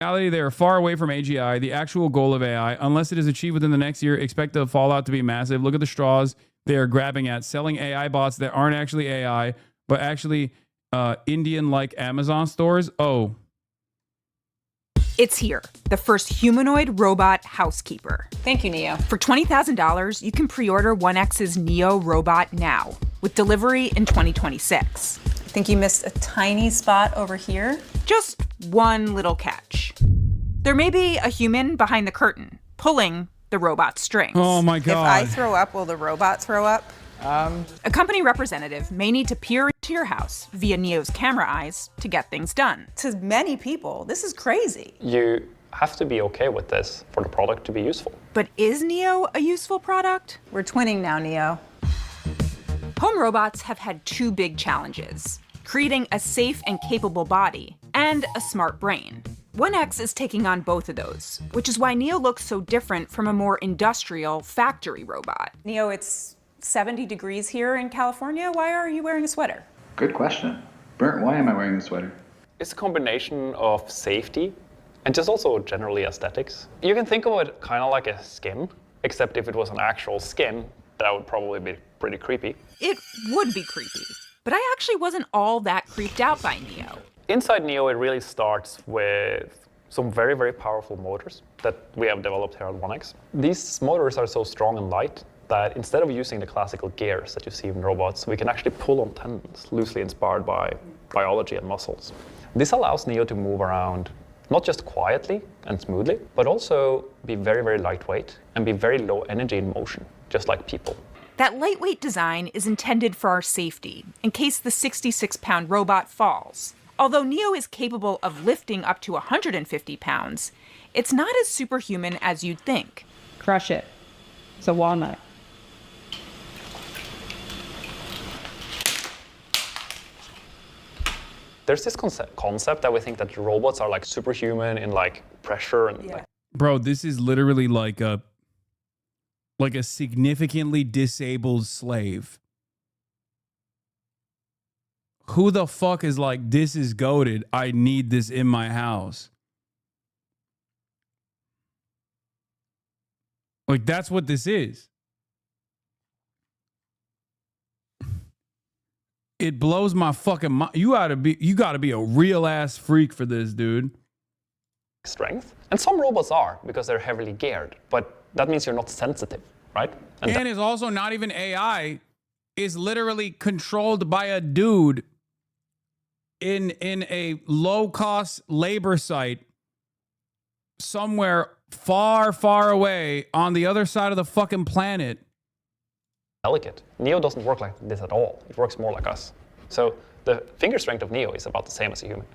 reality, they are far away from AGI, the actual goal of AI. Unless it is achieved within the next year, expect the fallout to be massive. Look at the straws they are grabbing at, selling AI bots that aren't actually AI, but actually Indian-like Amazon stores. Oh. It's here, the first humanoid robot housekeeper. Thank you, Neo. For $20,000, you can pre-order 1X's Neo robot now, with delivery in 2026. I think you missed a tiny spot over here. Just one little catch. There may be a human behind the curtain, pulling the robot's strings. Oh my God. If I throw up, will the robot throw up? A company representative may need to peer into your house via Neo's camera eyes to get things done. To many people, this is crazy. You have to be okay with this for the product to be useful. But is Neo a useful product? We're twinning now, Neo. Home robots have had two big challenges: creating a safe and capable body and a smart brain. 1X is taking on both of those, which is why Neo looks so different from a more industrial factory robot. Neo, it's 70 degrees here in California. Why are you wearing a sweater? Good question. Bert, why am I wearing a sweater? It's a combination of safety and just also generally aesthetics. You can think of it kind of like a skin, except if it was an actual skin, that would probably be pretty creepy. It would be creepy, but I actually wasn't all that creeped out by Neo. Inside Neo, it really starts with some very, very powerful motors that we have developed here at 1X. These motors are so strong and light that instead of using the classical gears that you see in robots, we can actually pull on tendons loosely inspired by biology and muscles. This allows Neo to move around not just quietly and smoothly, but also be very, very lightweight and be very low energy in motion, just like people. That lightweight design is intended for our safety, in case the 66-pound robot falls. Although Neo is capable of lifting up to 150 pounds, it's not as superhuman as you'd think. Crush it. It's a walnut. There's this concept that we think that robots are like superhuman in like pressure and like. Bro, this is literally like a significantly disabled slave. Who the fuck is like, this is goated, I need this in my house? Like, that's what this is. It blows my fucking mind. You gotta be a real ass freak for this, dude. Strength. And some robots are, because they're heavily geared, but that means you're not sensitive, right? And it's also not even AI. It's literally controlled by a dude in a low-cost labor site somewhere far, far away on the other side of the fucking planet. Delicate. Neo doesn't work like this at all. It works more like us. So the finger strength of Neo is about the same as a human.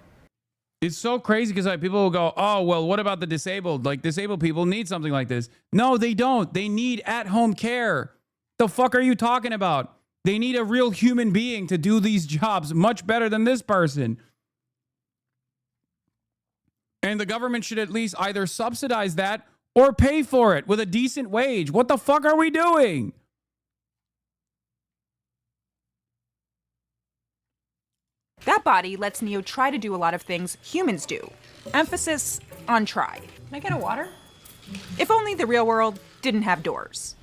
It's so crazy because like people will go, oh, well, what about the disabled? Like disabled people need something like this. No, they don't. They need at-home care. The fuck are you talking about? They need a real human being to do these jobs much better than this person. And the government should at least either subsidize that or pay for it with a decent wage. What the fuck are we doing? That body lets Neo try to do a lot of things humans do. Emphasis on try. Can I get a water? If only the real world didn't have doors.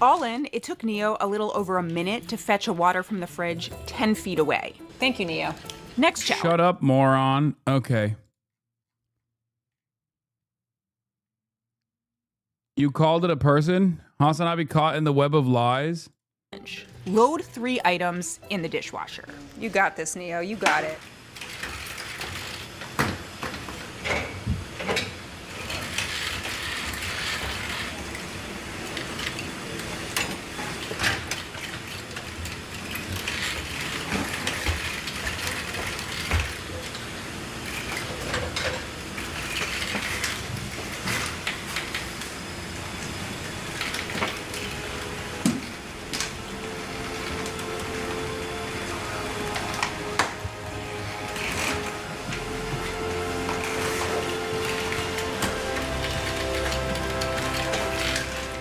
All in, it took Neo a little over a minute to fetch a water from the fridge 10 feet away. Thank you, Neo. Next challenge. Shut up, moron. Okay. You called it a person? Hasan, I be caught in the web of lies? Load 3 items in the dishwasher. You got this, Neo. You got it.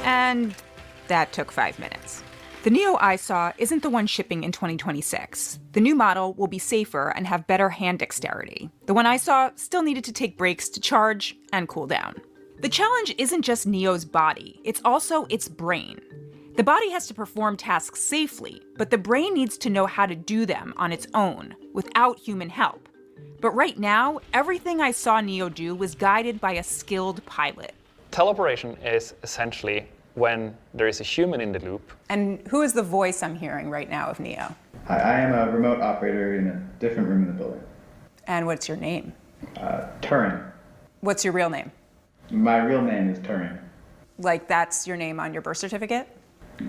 And that took 5 minutes. The Neo I saw isn't the one shipping in 2026. The new model will be safer and have better hand dexterity. The one I saw still needed to take breaks to charge and cool down. The challenge isn't just Neo's body, it's also its brain. The body has to perform tasks safely, but the brain needs to know how to do them on its own, without human help. But right now, everything I saw Neo do was guided by a skilled pilot. Teleoperation is essentially when there is a human in the loop. And who is the voice I'm hearing right now of Neo? Hi, I am a remote operator in a different room in the building. And what's your name? Turing. What's your real name? My real name is Turing. Like that's your name on your birth certificate?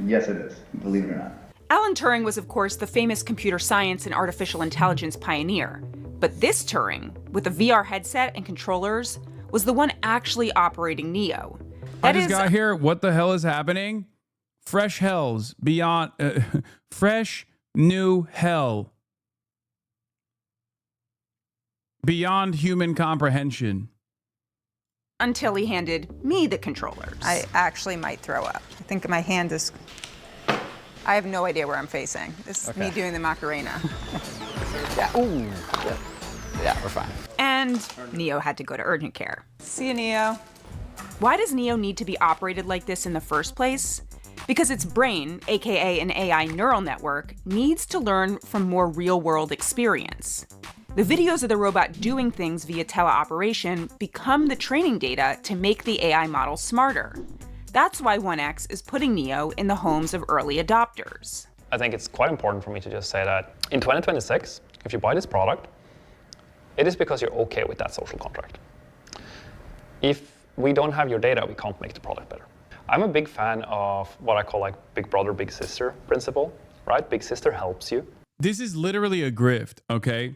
Yes, it is, believe it or not. Alan Turing was, of course, the famous computer science and artificial intelligence pioneer. But this Turing, with a VR headset and controllers, was the one actually operating Neo. I just got here. What the hell is happening? Fresh hells beyond, fresh new hell beyond human comprehension. Until he handed me the controllers. I actually might throw up. I think my hand is... I have no idea where I'm facing. This is me doing the Macarena. Yeah. Ooh. Yeah, we're fine. And Neo had to go to urgent care. See you, Neo. Why does Neo need to be operated like this in the first place? Because its brain, aka an AI neural network, needs to learn from more real-world experience. The videos of the robot doing things via teleoperation become the training data to make the AI model smarter. That's why 1X is putting Neo in the homes of early adopters. I think it's quite important for me to just say that in 2026, if you buy this product, it is because you're okay with that social contract. If we don't have your data, we can't make the product better. I'm a big fan of what I call like big brother, big sister principle, right? Big sister helps you. This is literally a grift, okay?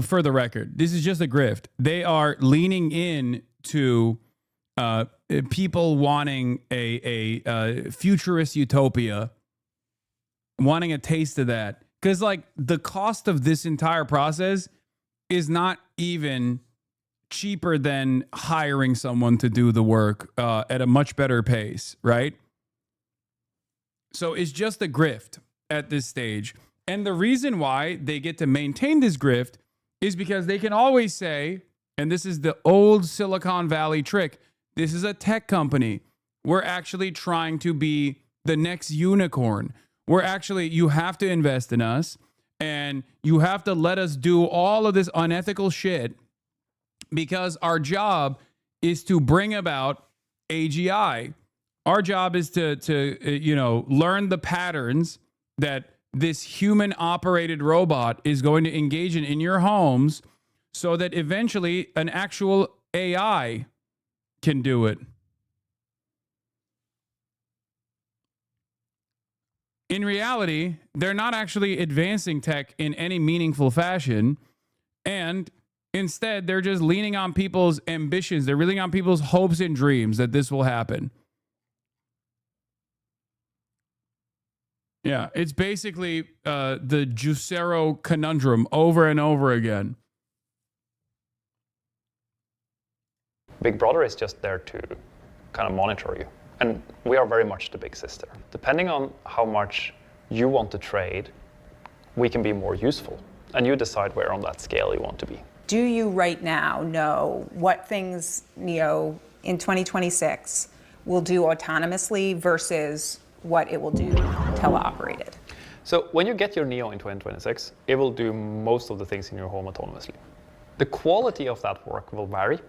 For the record, this is just a grift. They are leaning in to people wanting a futurist utopia, wanting a taste of that. Because like the cost of this entire process is not even cheaper than hiring someone to do the work at a much better pace, right? So it's just a grift at this stage. And the reason why they get to maintain this grift is because they can always say, and this is the old Silicon Valley trick, this is a tech company. We're actually trying to be the next unicorn. You have to invest in us, and you have to let us do all of this unethical shit because our job is to bring about AGI. Our job is to learn the patterns that this human-operated robot is going to engage in your homes so that eventually an actual AI can do it. In reality, they're not actually advancing tech in any meaningful fashion, and instead, they're just leaning on people's ambitions. They're leaning on people's hopes and dreams that this will happen. Yeah, it's basically the Juicero conundrum over and over again. Big Brother is just there to kind of monitor you. And we are very much the big sister. Depending on how much you want to trade, we can be more useful. And you decide where on that scale you want to be. Do you right now know what things Neo in 2026 will do autonomously versus what it will do teleoperated? So when you get your Neo in 2026, it will do most of the things in your home autonomously. The quality of that work will vary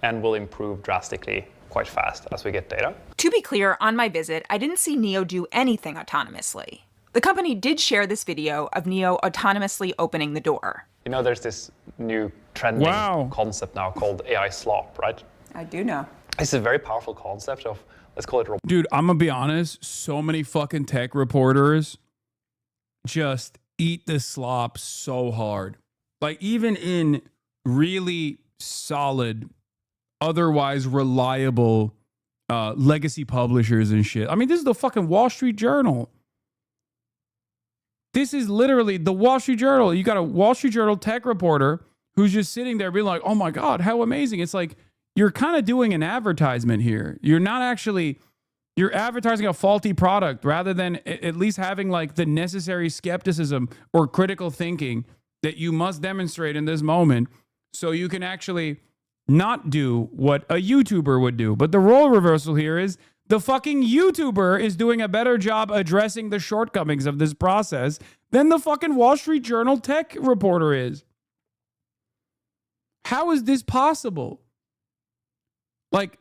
and will improve drastically quite fast as we get data. To be clear, on my visit, I didn't see Neo do anything autonomously. The company did share this video of Neo autonomously opening the door. You know, there's this new trending concept now called AI slop, right? I do know. It's a very powerful concept of, let's call it... Dude, I'm gonna be honest, so many fucking tech reporters just eat the slop so hard. Like, even in really solid, otherwise reliable legacy publishers and shit. I mean, this is the fucking Wall Street Journal. This is literally the Wall Street Journal. You got a Wall Street Journal tech reporter who's just sitting there being like, oh my God, how amazing. It's like, you're kind of doing an advertisement here. You're not actually You're advertising a faulty product rather than at least having like the necessary skepticism or critical thinking that you must demonstrate in this moment so you can actually not do what a YouTuber would do. But the role reversal here is the fucking YouTuber is doing a better job addressing the shortcomings of this process than the fucking Wall Street Journal tech reporter is. How is this possible? Like,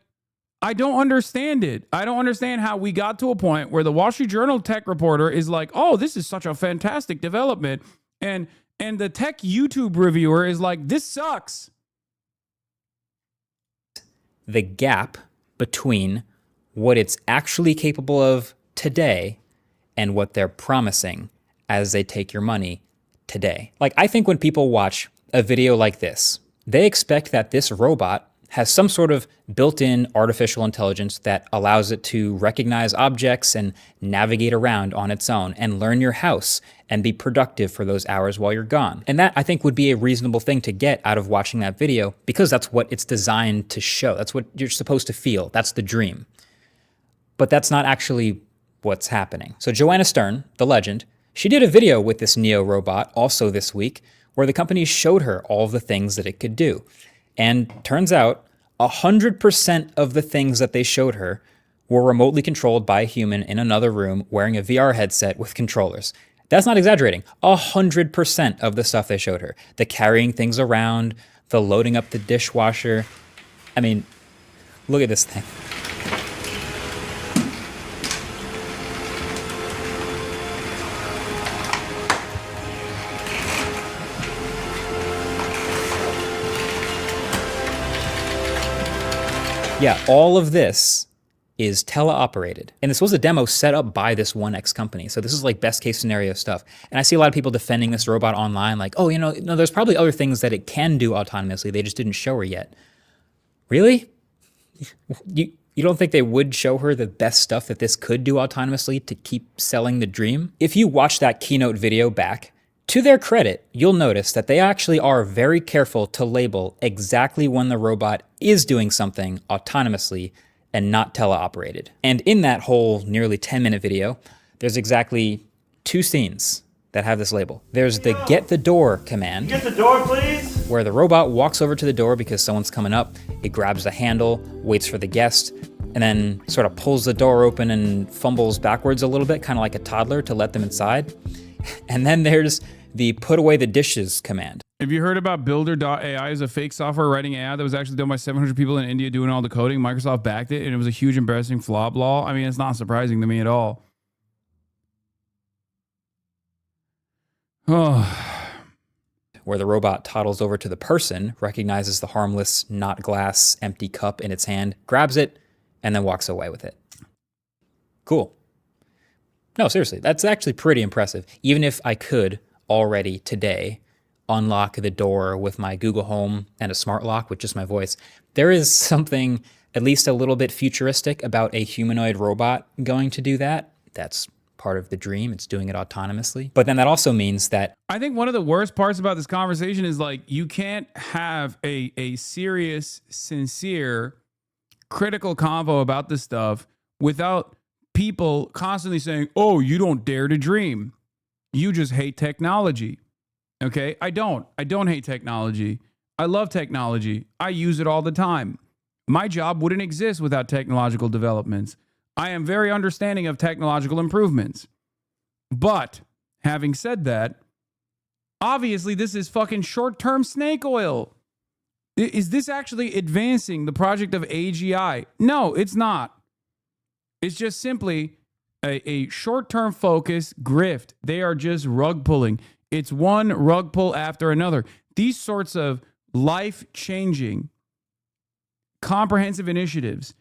I don't understand it. I don't understand how we got to a point where the Wall Street Journal tech reporter is like, oh, this is such a fantastic development. And the tech YouTube reviewer is like, this sucks. The gap between what it's actually capable of today and what they're promising as they take your money today. Like, I think when people watch a video like this, they expect that this robot has some sort of built-in artificial intelligence that allows it to recognize objects and navigate around on its own and learn your house and be productive for those hours while you're gone. And that, I think, would be a reasonable thing to get out of watching that video because that's what it's designed to show. That's what you're supposed to feel. That's the dream. But that's not actually what's happening. So Joanna Stern, the legend, she did a video with this Neo robot also this week where the company showed her all of the things that it could do. And turns out 100% of the things that they showed her were remotely controlled by a human in another room wearing a VR headset with controllers. That's not exaggerating. 100% of the stuff they showed her. The carrying things around, the loading up the dishwasher. I mean, look at this thing. Yeah, all of this is teleoperated. And this was a demo set up by this 1X company. So this is like best case scenario stuff. And I see a lot of people defending this robot online like, oh, no, there's probably other things that it can do autonomously. They just didn't show her yet. Really? You don't think they would show her the best stuff that this could do autonomously to keep selling the dream? If you watch that keynote video back, to their credit, you'll notice that they actually are very careful to label exactly when the robot is doing something autonomously and not teleoperated. And in that whole nearly 10-minute video, there's exactly 2 scenes that have this label. There's the get the door command. Get the door, please. Where the robot walks over to the door because someone's coming up. It grabs the handle, waits for the guest, and then sort of pulls the door open and fumbles backwards a little bit, kind of like a toddler, to let them inside. And then there's the put away the dishes command. Have you heard about Builder.ai is a fake software writing AI that was actually done by 700 people in India doing all the coding? Microsoft backed it, and it was a huge embarrassing flop law. I mean, it's not surprising to me at all. Oh. Where the robot toddles over to the person, recognizes the harmless, not glass, empty cup in its hand, grabs it, and then walks away with it. Cool. No, seriously, that's actually pretty impressive. Even if I could already today unlock the door with my Google Home and a smart lock with just my voice, there is something at least a little bit futuristic about a humanoid robot going to do that. That's part of the dream. It's doing it autonomously. But then that also means that I think one of the worst parts about this conversation is like you can't have a serious, sincere, critical convo about this stuff without people constantly saying, oh, you don't dare to dream. You just hate technology. Okay? I don't hate technology. I love technology. I use it all the time. My job wouldn't exist without technological developments. I am very understanding of technological improvements. But having said that, obviously this is fucking short-term snake oil. Is this actually advancing the project of AGI? No, it's not. It's just simply a short-term focus grift. They are just rug pulling. It's one rug pull after another. These sorts of life-changing, comprehensive initiatives,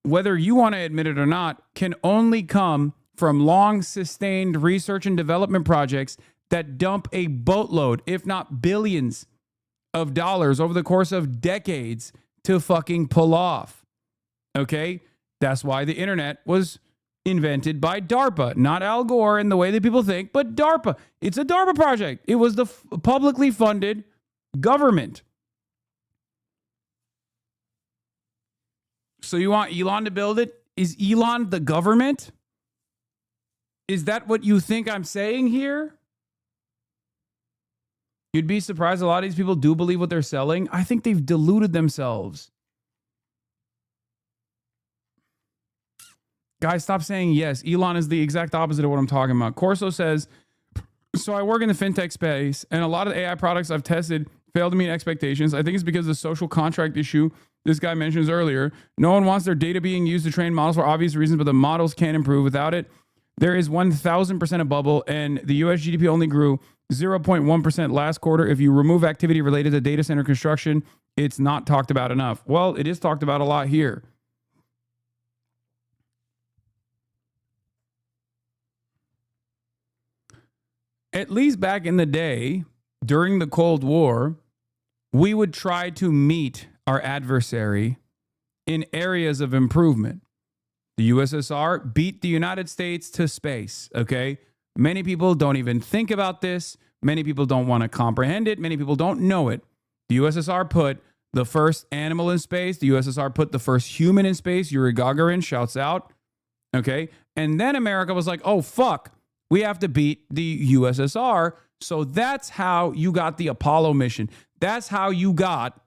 whether you want to admit it or not, can only come from long, sustained research and development projects that dump a boatload, if not billions of dollars over the course of decades to fucking pull off. Okay? That's why the internet was invented by DARPA, not Al Gore in the way that people think, but DARPA. It's a DARPA project. It was the publicly funded government. So you want Elon to build it? Is Elon the government? Is that what you think I'm saying here? You'd be surprised a lot of these people do believe what they're selling. I think they've deluded themselves. Guys, stop saying yes. Elon is the exact opposite of what I'm talking about. Corso says, so I work in the fintech space, and a lot of the AI products I've tested fail to meet expectations. I think it's because of the social contract issue this guy mentions earlier. No one wants their data being used to train models for obvious reasons, but the models can't improve without it. There is 1,000% a bubble, and the US GDP only grew 0.1% last quarter. If you remove activity related to data center construction, it's not talked about enough. Well, it is talked about a lot here. At least back in the day, during the Cold War, we would try to meet our adversary in areas of improvement. The USSR beat the United States to space, okay? Many people don't even think about this. Many people don't want to comprehend it. Many people don't know it. The USSR put the first animal in space. The USSR put the first human in space. Yuri Gagarin shouts out, okay? And then America was like, oh, fuck. We have to beat the USSR. So that's how you got the Apollo mission. That's how you got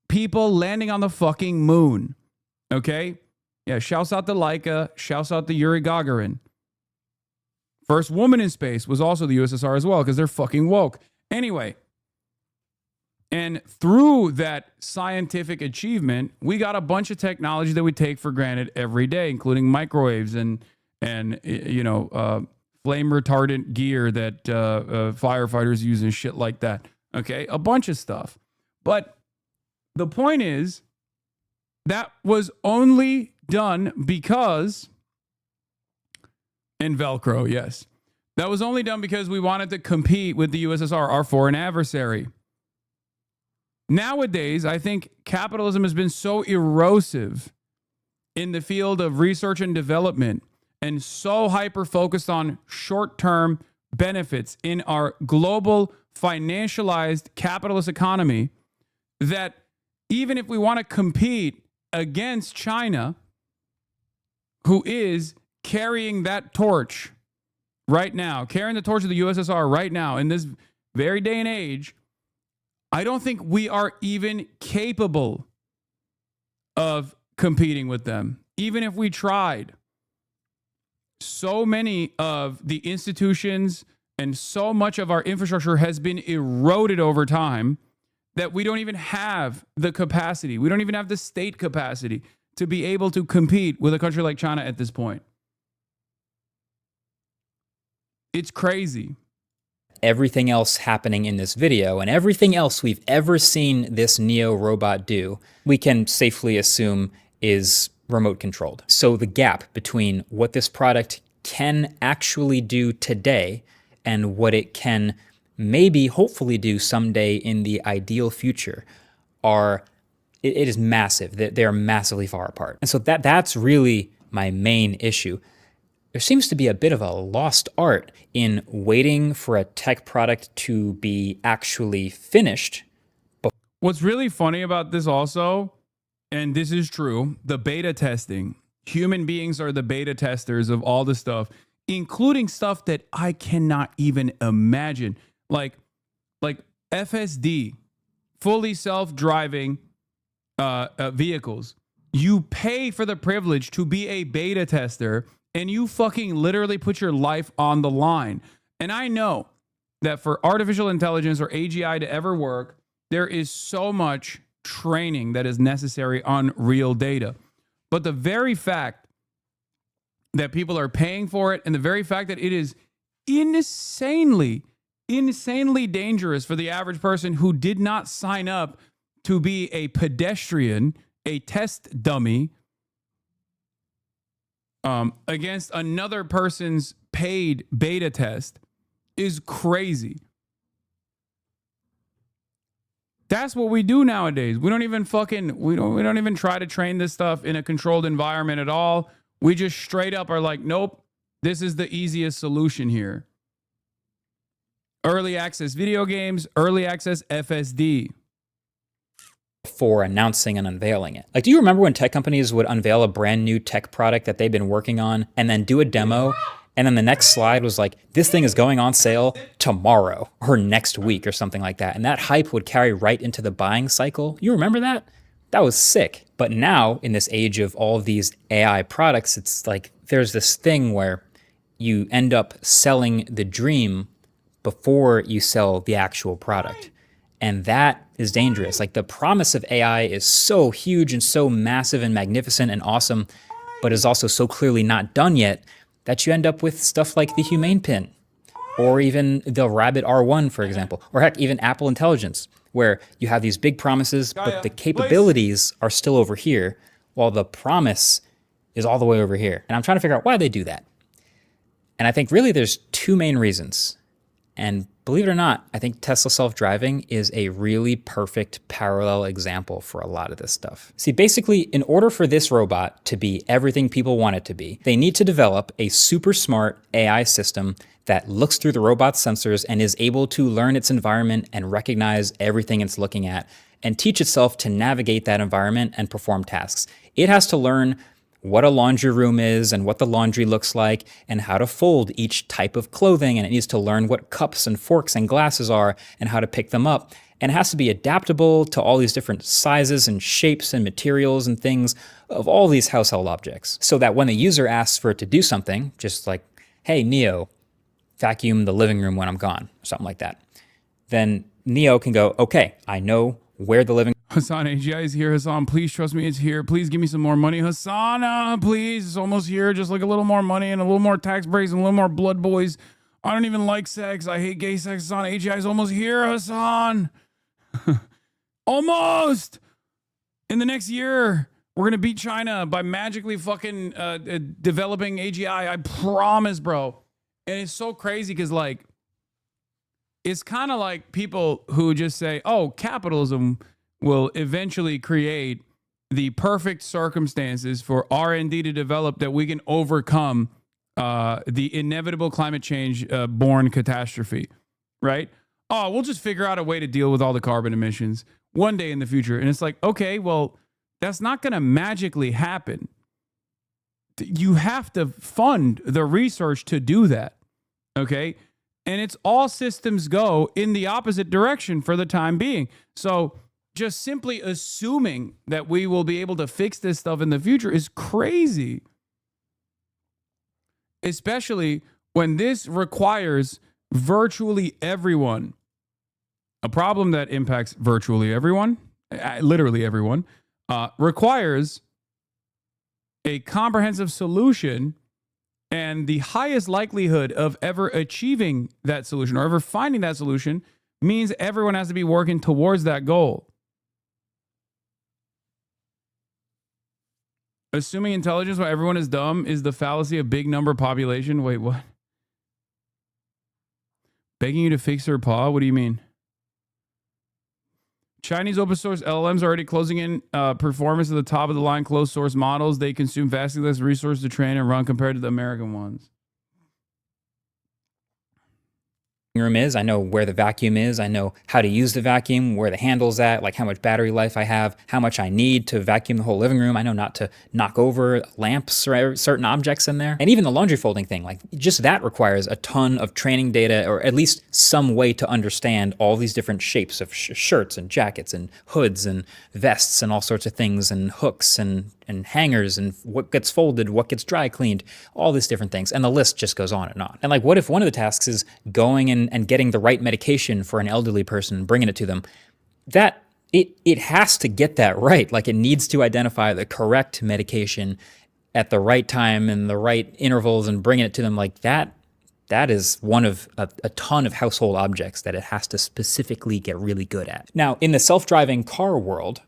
people landing on the fucking moon. Okay? Yeah, shouts out to Laika. Shouts out to Yuri Gagarin. First woman in space was also the USSR as well because they're fucking woke. Anyway. And through that scientific achievement, we got a bunch of technology that we take for granted every day, including microwaves and flame retardant gear that firefighters use and shit like that. Okay, a bunch of stuff. But the point is that was only done because, and Velcro, yes, that was only done because we wanted to compete with the USSR, our foreign adversary. Nowadays, I think capitalism has been so erosive in the field of research and development and so hyper-focused on short-term benefits in our global financialized capitalist economy that even if we want to compete against China, who is carrying that torch right now, carrying the torch of the USSR right now in this very day and age, I don't think we are even capable of competing with them, even if we tried. So many of the institutions and so much of our infrastructure has been eroded over time that we don't even have the capacity. We don't even have the state capacity to be able to compete with a country like China at this point. It's crazy. Everything else happening in this video and everything else we've ever seen this Neo robot do, we can safely assume is remote controlled. So the gap between what this product can actually do today and what it can maybe hopefully do someday in the ideal future it is massive. They're massively far apart. And so that's really my main issue. There seems to be a bit of a lost art in waiting for a tech product to be actually finished. What's really funny about this also, and this is true, the beta testing. Human beings are the beta testers of all the stuff, including stuff that I cannot even imagine. Like FSD, fully self-driving vehicles. You pay for the privilege to be a beta tester, and you fucking literally put your life on the line. And I know that for artificial intelligence or AGI to ever work, there is so much training that is necessary on real data. But the very fact that people are paying for it and the very fact that it is insanely dangerous for the average person who did not sign up to be a pedestrian, a test dummy, against another person's paid beta test is crazy. That's what we do nowadays. We don't even try to train this stuff in a controlled environment at all. We just straight up are like, nope, this is the easiest solution here. Early access video games, early access FSD. before announcing and unveiling it. Like, do you remember when tech companies would unveil a brand new tech product that they've been working on and then do a demo, and then the next slide was like, this thing is going on sale tomorrow or next week or something like that. And that hype would carry right into the buying cycle. You remember that? That was sick. But now, in this age of all of these AI products, it's like there's this thing where you end up selling the dream before you sell the actual product. And that is dangerous. Like, the promise of AI is so huge and so massive and magnificent and awesome, but is also so clearly not done yet that you end up with stuff like the Humane Pin, or even the Rabbit R1, for example, or heck, even Apple Intelligence, where you have these big promises, but the capabilities are still over here, while the promise is all the way over here. And I'm trying to figure out why they do that. And I think really there's two main reasons. And believe it or not, I think Tesla self-driving is a really perfect parallel example for a lot of this stuff. See, basically, in order for this robot to be everything people want it to be, they need to develop a super smart AI system that looks through the robot's sensors and is able to learn its environment and recognize everything it's looking at and teach itself to navigate that environment and perform tasks. It has to learn what a laundry room is and what the laundry looks like and how to fold each type of clothing, and it needs to learn what cups and forks and glasses are and how to pick them up. And it has to be adaptable to all these different sizes and shapes and materials and things of all these household objects, so that when the user asks for it to do something, just like, hey, Neo, vacuum the living room when I'm gone, or something like that, then Neo can go, okay, I know where the living Hasan, AGI is here. Hasan, please trust me, it's here. Please give me some more money. Hasan, please, it's almost here. Just like a little more money and a little more tax breaks and a little more blood boys. I don't even like sex. I hate gay sex. Hasan, AGI is almost here, Hasan. Almost. In the next year, we're going to beat China by magically fucking developing AGI. I promise, bro. And it's so crazy because, like, it's kind of like people who just say, oh, capitalism will eventually create the perfect circumstances for R&D to develop that we can overcome the inevitable climate change born catastrophe, right? Oh, we'll just figure out a way to deal with all the carbon emissions one day in the future. And it's like, okay, well, that's not going to magically happen. You have to fund the research to do that, okay? And it's all systems go in the opposite direction for the time being. So just simply assuming that we will be able to fix this stuff in the future is crazy. Especially when this requires virtually everyone. A problem that impacts virtually everyone, literally everyone, requires a comprehensive solution, and the highest likelihood of ever achieving that solution or ever finding that solution means everyone has to be working towards that goal. Assuming intelligence while everyone is dumb is the fallacy of big number population. Wait, what? Begging you to fix their paw? What do you mean? Chinese open source LLMs are already closing in performance at the top of the line closed source models. They consume vastly less resources to train and run compared to the American ones. room is. I know where the vacuum is. I know how to use the vacuum, where the handle's at, like how much battery life I have, how much I need to vacuum the whole living room. I know not to knock over lamps or certain objects in there. And even the laundry folding thing, like just that requires a ton of training data, or at least some way to understand all these different shapes of shirts and jackets and hoods and vests and all sorts of things, and hooks and hangers, and what gets folded, what gets dry cleaned, all these different things. And the list just goes on and on. And like, what if one of the tasks is going and getting the right medication for an elderly person, bringing it to them? That it has to get that right. Like, it needs to identify the correct medication at the right time and the right intervals and bringing it to them. Like that is one of a ton of household objects that it has to specifically get really good at. Now, in the self-driving car world,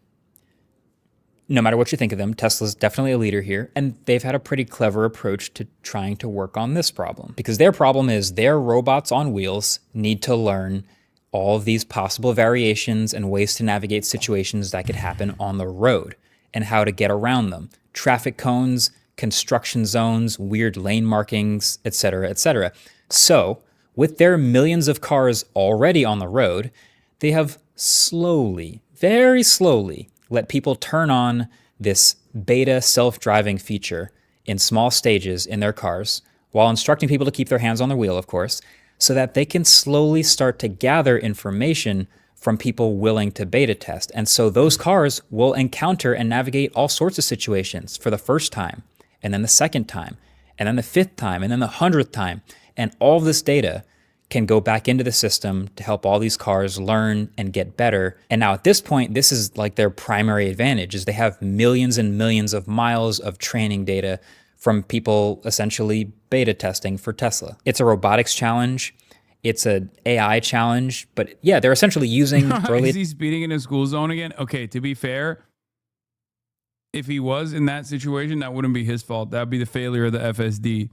no matter what you think of them, Tesla's definitely a leader here, and they've had a pretty clever approach to trying to work on this problem. Because their problem is their robots on wheels need to learn all of these possible variations and ways to navigate situations that could happen on the road, and how to get around them. Traffic cones, construction zones, weird lane markings, etc., etc. So, with their millions of cars already on the road, they have slowly, very slowly let people turn on this beta self-driving feature in small stages in their cars, while instructing people to keep their hands on the wheel, of course, so that they can slowly start to gather information from people willing to beta test. And so those cars will encounter and navigate all sorts of situations for the first time, and then the second time, and then the fifth time, and then the 100th time. And all of this data can go back into the system to help all these cars learn and get better. And now at this point, this is like their primary advantage, is they have millions and millions of miles of training data from people essentially beta testing for Tesla. It's a robotics challenge. It's an AI challenge. But yeah, they're essentially using Is he speeding in a school zone again? Okay, to be fair, if he was in that situation, that wouldn't be his fault. That would be the failure of the FSD.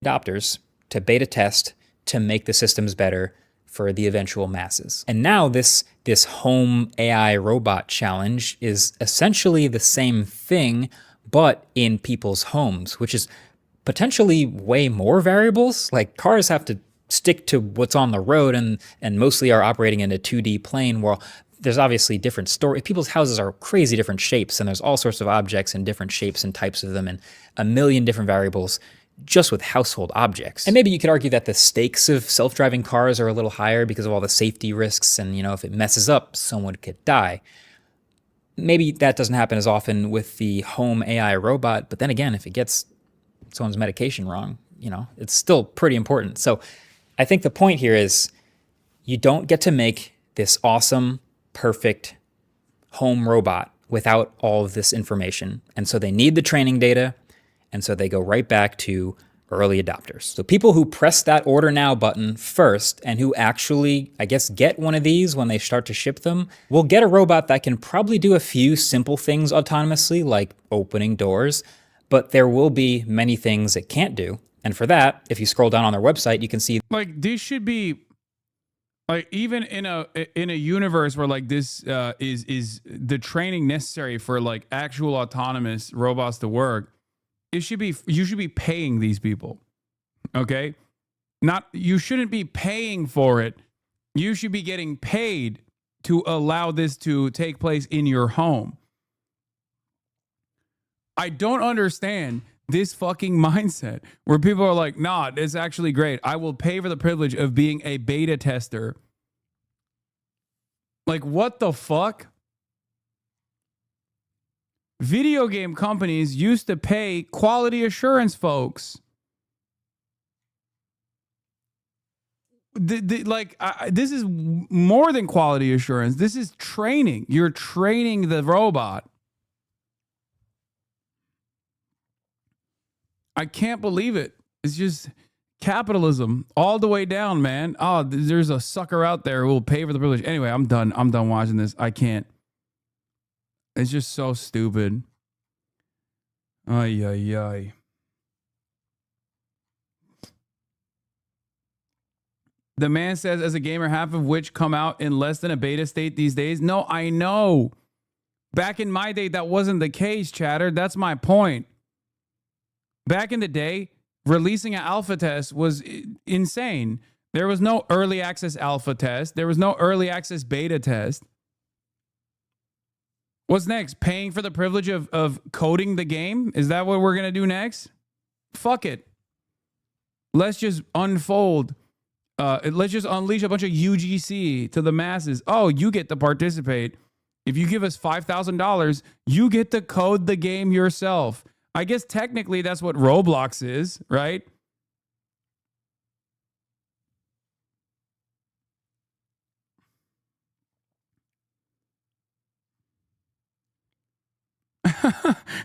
Adopters to beta test to make the systems better for the eventual masses. And now this home AI robot challenge is essentially the same thing, but in people's homes, which is potentially way more variables. Like cars have to stick to what's on the road and mostly are operating in a 2D plane. Well, there's obviously different story. People's houses are crazy different shapes, and there's all sorts of objects and different shapes and types of them, and a million different variables just with household objects. And maybe you could argue that the stakes of self-driving cars are a little higher because of all the safety risks, and if it messes up, someone could die. Maybe that doesn't happen as often with the home AI robot, but then again, if it gets someone's medication wrong, it's still pretty important. So I think the point here is you don't get to make this awesome, perfect home robot without all of this information. And so they need the training data. And so they go right back to early adopters. So people who press that order now button first and who actually, I guess, get one of these when they start to ship them, will get a robot that can probably do a few simple things autonomously, like opening doors, but there will be many things it can't do. And for that, if you scroll down on their website, you can see like this should be like even in a universe where like this is the training necessary for like actual autonomous robots to work. You should be paying these people. Okay? You shouldn't be paying for it. You should be getting paid to allow this to take place in your home. I don't understand this fucking mindset where people are like, nah, it's actually great. I will pay for the privilege of being a beta tester. Like, what the fuck? Video game companies used to pay quality assurance folks. This is more than quality assurance. This is training. You're training the robot. I can't believe it. It's just capitalism all the way down, man. Oh, there's a sucker out there who will pay for the privilege. Anyway, I'm done. I'm done watching this. I can't. It's just so stupid. Ay, ay, ay. The man says, as a gamer, half of which come out in less than a beta state these days. No, I know. Back in my day, that wasn't the case, chatter. That's my point. Back in the day, releasing an alpha test was insane. There was no early access alpha test. There was no early access beta test. What's next? Paying for the privilege of coding the game? Is that what we're going to do next? Fuck it. Let's just unfold. Let's just unleash a bunch of UGC to the masses. Oh, you get to participate. If you give us $5,000, you get to code the game yourself. I guess technically that's what Roblox is, right?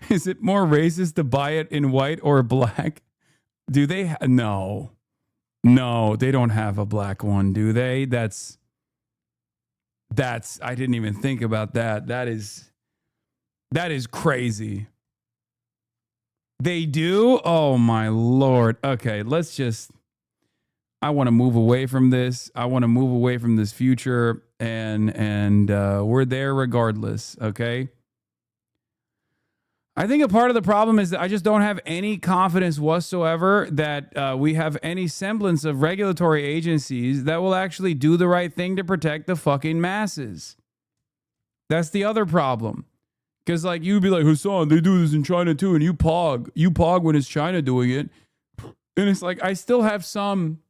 Is it more racist to buy it in white or black? Do they? No, they don't have a black one, do they? That's. I didn't even think about that. That is crazy. They do? Oh my Lord. Okay, I want to move away from this. I want to move away from this future, and we're there regardless, okay? I think a part of the problem is that I just don't have any confidence whatsoever that we have any semblance of regulatory agencies that will actually do the right thing to protect the fucking masses. That's the other problem. Because like you'd be like, Hasan, they do this in China too, and you pog when it's China doing it. And it's like I still have some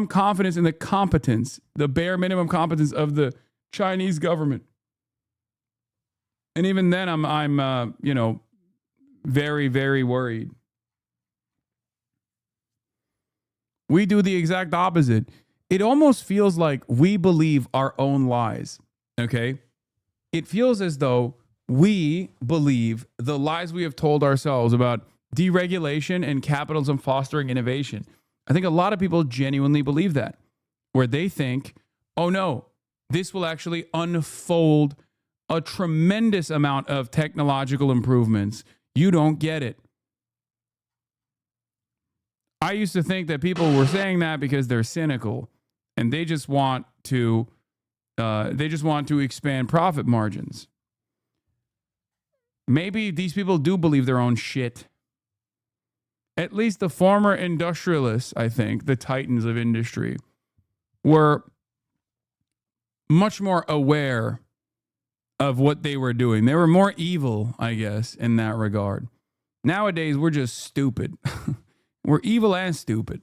confidence in the competence, the bare minimum competence of the Chinese government. And even then I'm very, very worried. We do the exact opposite. It almost feels like we believe our own lies. Okay? It feels as though we believe the lies we have told ourselves about deregulation and capitalism fostering innovation. I think a lot of people genuinely believe that, where they think, oh no, this will actually unfold a tremendous amount of technological improvements. You don't get it. I used to think that people were saying that because they're cynical and they just want to expand profit margins. Maybe these people do believe their own shit. At least the former industrialists, I think, the titans of industry, were much more aware of what they were doing. They were more evil, I guess, in that regard. Nowadays, we're just stupid. We're evil and stupid.